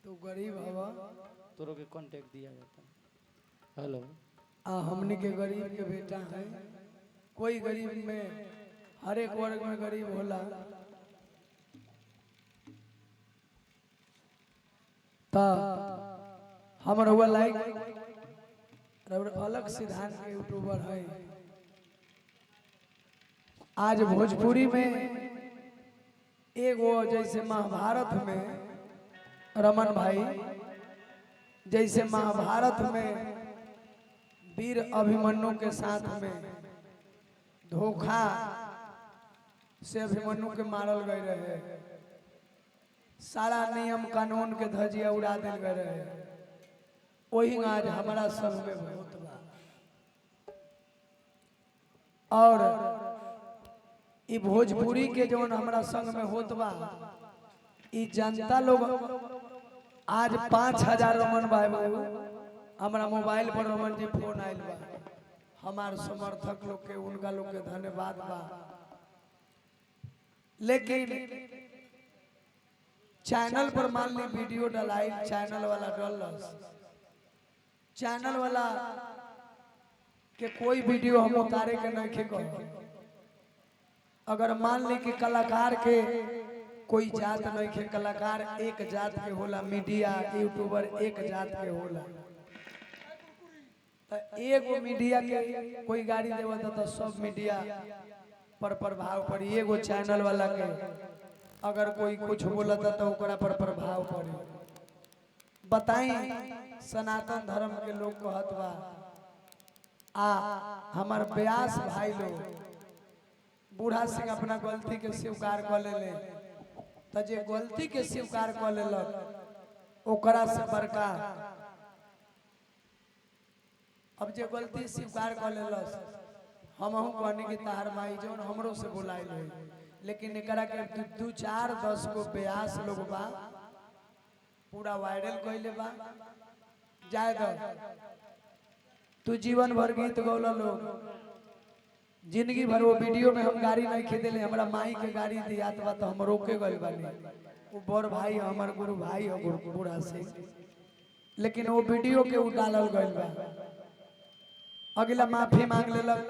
तो गरीब हवा तोरो के कांटेक्ट दिया जाता है। हेलो हमने के गरीब के बेटा है। कोई गरीब में हर एक वर्ग में गरीब होला। ता हम रहुआ लाइक अलग सिद्धांत के यूट्यूबर है। आज भोजपुरी में एगो जैसे महाभारत में रमन भाई, जैसे महाभारत में वीर अभिमन्यु के साथ में धोखा से अभिमन्यु के मारल गए रहे, सारा नियम कानून के धजिया उड़ा दिल गए रहे। वही आज हमारा सब में बहुत बा। और ई भोजपुरी के जौन हमारा संग में होत बा, ई जनता लोग आज 5000 रमन भाई हमारा मोबाइल पर रमन जी फोन आयल बा। हमार समर्थक लोग के उनका लोग के धन्यवाद बा। लेकिन चैनल पर मान ली वीडियो डलाई, चैनल वाला डलस, चैनल वाला के कोई वीडियो हम उतारे के नहीं कहो। अगर मान ली कि कलाकार के कोई जात नहीं के, कलाकार एक जात के होला, मीडिया यूट्यूबर एक जात के होला। तो एगो मीडिया के कोई गाड़ी देवत तो सब मीडिया पर प्रभाव पड़ी। एगो चैनल वाला के अगर कोई कुछ बोलत तो ओकरा पर प्रभाव पड़ी। बताई सनातन धर्म के लोग कहत बा हमार व्यास भाई लोग बूढ़ा सिंह अपना गलती के स्वीकार कर ले, तो जे गलती के स्वीकार कर लेलक ओकरा से बड़का, अब जे गलती स्वीकार कर लेलस हमहू कहनी कि तार माई जौन हमरो से बुलाइल है। लेकिन एकरा के 2-4-10 गो व्यास लोग बा पूरा वायरल कइले बा। जाए दो, तू जीवन भर गीत गौला लोग, जिंदगी भर वो वीडियो में हम गाड़ी नहीं खेदेले, हमरा माई के गाड़ी दियात बा तो हम रोके गइल बानी। वो बड़ भाई हमार गुरु भाई हो बूढ़ा से, लेकिन वो वीडियो के उडालल गइल बा। अगला माफी मांग लेलक,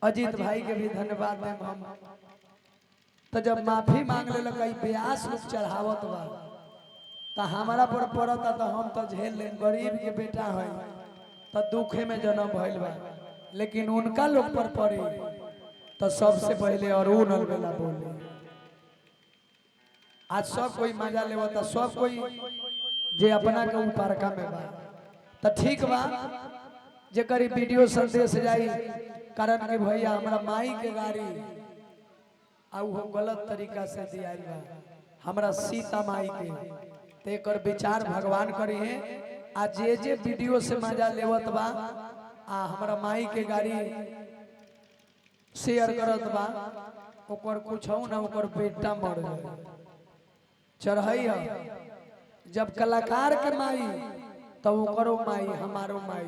अजीत भाई के भी धन्यवाद देम हम। तो जब माफी मांग लेलक ब्यास लोग चढ़ावत बा तो हमारा पर पड़ता तो हम तो झेल ले, गरीब के बेटा है तो दुखे में जन्म भइल बा। लेकिन उनका लोग पर पड़े तो सबसे पहले अरुण अलबेला बोले। आज सब कोई मजा लेवता, सब कोई जे अपना के ऊपर का में बा तो ठीक बा। जेकर वीडियो संदेश जाई कारण कि भैया हमरा माई के गाड़ी वो गलत तरीका से दिया बा हमरा सीता माई के, तो एकर विचार भगवान करी है। आ जे वीडियो से मजा लेवत बा हमरा माई के गाड़ी शेयर करत बा, ओकर कुछ ना ओकर बेटा मर जाए चढ़ाई है। जब कलाकार के माई तब ओकरो माई हमारो माई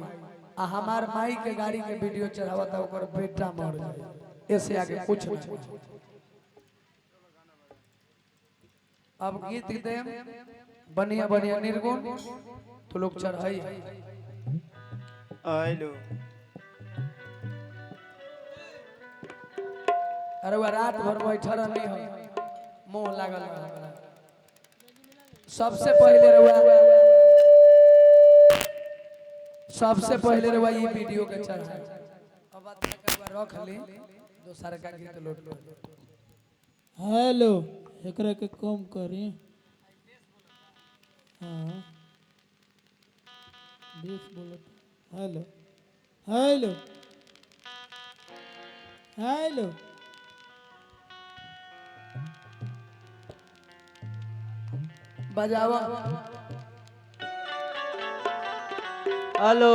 हमार माई के गाड़ी के वीडियो चढ़ावता ओकर बेटा मर जाए। ऐसे आगे कुछ ना। अब गीत देम बढ़िया बढ़िया निर्गुण तो लोग चढ़ाई। हेलो अरे वो रात भर बैठल नहीं हो, मोह लागल। सबसे पहले रहुआ ये वीडियो के चढ़ाए। अब रख ली दोसर का गीत लोड। हेलो एकरा के कम करी। हाँ बेस बोलत। हेलो हेलो हेलो बजावा। हेलो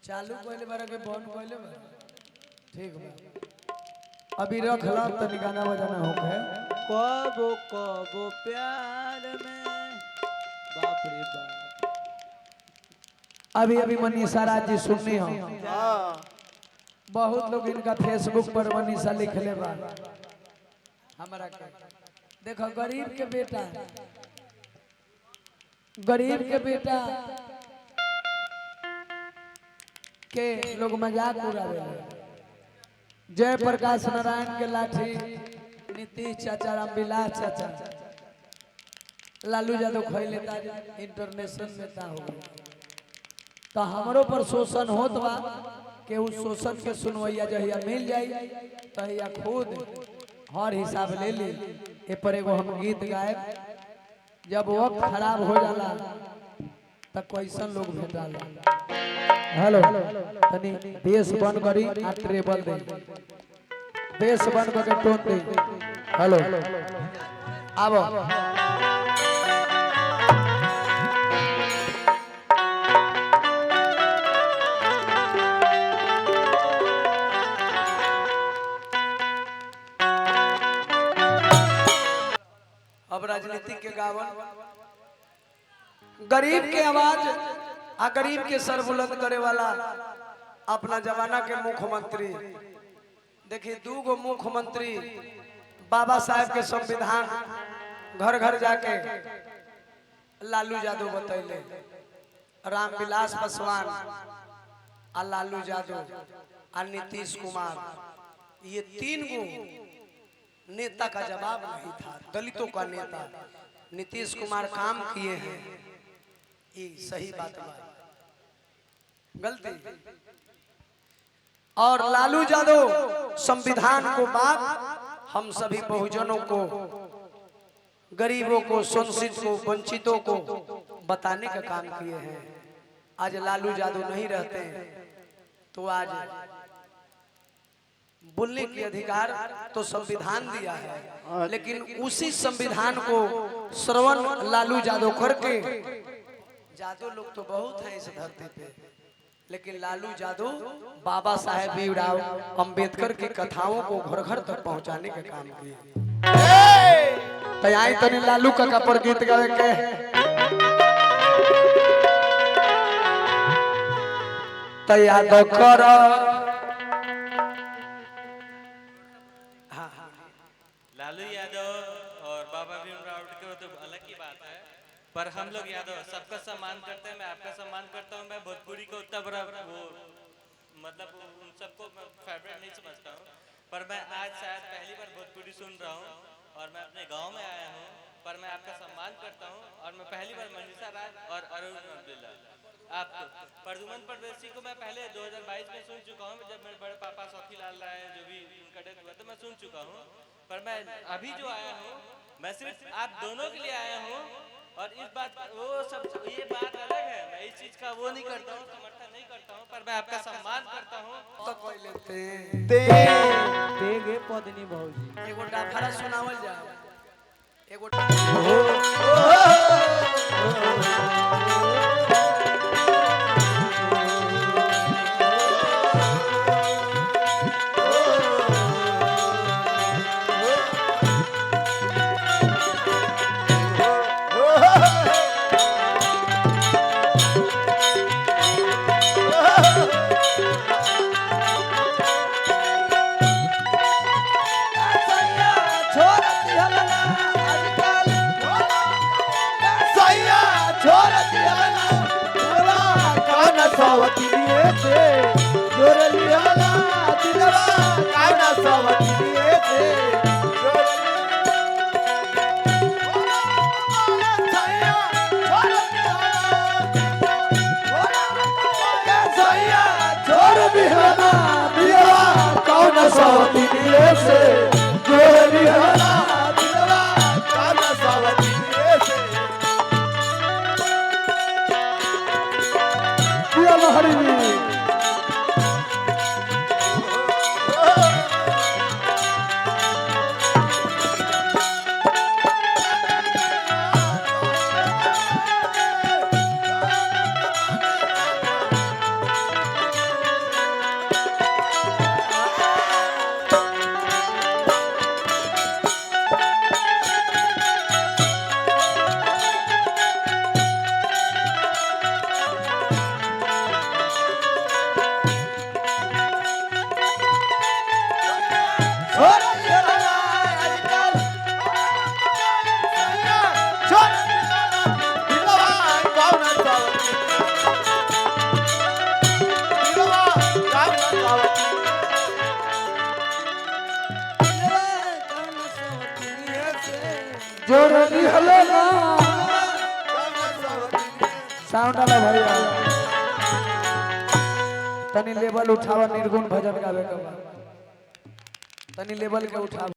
चालू कोइले बारे के बंद कोइले बा। ठीक बा, अभी रख ला तनी गाना बजाना हो गए। कबो कबो प्यार में बाप रे बाप। अभी मनीषा राज जी सुननी हो, हाँ बहुत लोग इनका फेसबुक पर मनीषा लिखले बा। हमारा देखो गरीब के बेटा के लोग मजाक उड़ावे। जय प्रकाश नारायण के लाठी, नीतीश चाचा, रामविलास चाचा, लालू यादव खैले इंटरनेशनल नेता हो गए। तो हमरो पर शोषण होत बा के उस शोषण के सुनवैया जहिया मिल जाई तहिया खुद हर हिसाब ले ली। ए पर एगो हम गीत गायब, जब वक्त खराब हो जाला तब कैसन लोग भेटाला। हेलो तनी बेस बंद करी आ ट्रेबल दे, बेस बंद करके टोन दे। हेलो आबो अब राजनीति के गावन, गरीब के आवाज आ गरीब के सर बुलंद करे वाला अपना जमाना के मुख्यमंत्री। देखिए दूगो मुख्यमंत्री बाबा साहेब के संविधान घर घर जाके लालू यादव बतैले, रामविलास पासवान आ लालू यादव आ नीतीश कुमार, ये तीन गो नेता का जवाब नहीं था। दलितों का नेता नीतीश कुमार काम किए हैं, ये सही बात है, गलती। और लालू यादव संविधान को बात हम सभी बहुजनों को, गरीबों को, शोषित को, वंचितों को बताने का काम किए हैं। आज लालू यादव नहीं रहते तो आज बोलने की अधिकार तो संविधान दिया है, लेकिन उसी संविधान को श्रवण लालू यादव करके, यादव लोग तो बहुत है इस धरती पे, लेकिन लालू यादव बाबा साहेब भीमराव अंबेडकर की कथाओं को घर घर तक पहुंचाने का काम किया। तो आई तने लालू काका पर गीत गावे के तैयार कर। लालू यादव और बाबा भीमराव के तो अलग ही बात है, पर हम लोग यादव सबका सम्मान करते हैं। मैं आपका सम्मान करता हूँ। मैं भोजपुरी को उतना बड़ा वो मतलब उन सबको फेवरेट नहीं समझता हूँ, पर मैं आज शायद पहली बार भोजपुरी सुन रहा हूँ और मैं अपने गांव में आया हूँ, पर मैं आपका सम्मान करता हूँ। और मैं पहली बार मनीषा राज और अरुण अब्दुल्ला आपको प्रदुमन परदेसी को मैं पहले 2022 में सुन चुका हूँ, जब मेरे बड़े पापा सौखीलाल राय जो भी उनका डेथ हुआ तो मैं सुन चुका हूँ। पर मैं अभी जो आया हूँ मैं सिर्फ आप दोनों के लिए आया हूँ। और इस बात वो सब ये बात अलग है, मैं इस चीज का वो नहीं करता हूँ, समर्थन नहीं करता हूँ, पर मैं आपका सम्मान करता हूँ। तो कोई लेते देगे पदनी भौजी एगो डाफरा सुनावल जा, एगो छोड़ दिया जोर दिहले ना साउंड वाला भैया तनी लेवल उठावा निर्गुण भजन गावे के बा तनी लेवल के उठावा